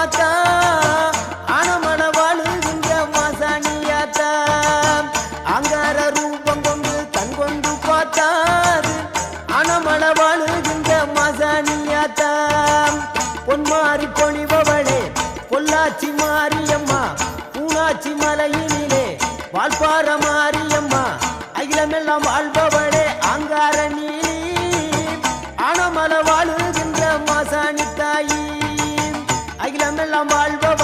பார்த்தா ஆனமன வாழுகின்ற மாசாணியாத்தா அங்கார ரூபம் கொண்டு கண் கொண்டு பார்த்தாது ஆனமன வாழுகின்ற மாசாணியாத்தா பொன்மாறி பொழிபவளே பொள்ளாச்சி மாரியம்மா பூனாச்சி மலையினிலே வால்பார மாரியம்மா அகிலமெல்லாம் வாழ்பவளே அங்கார நீலி ஆனமல வாழுகின்ற மாசாணி தாயி அகிலமெல்லாம் வாழ்பவ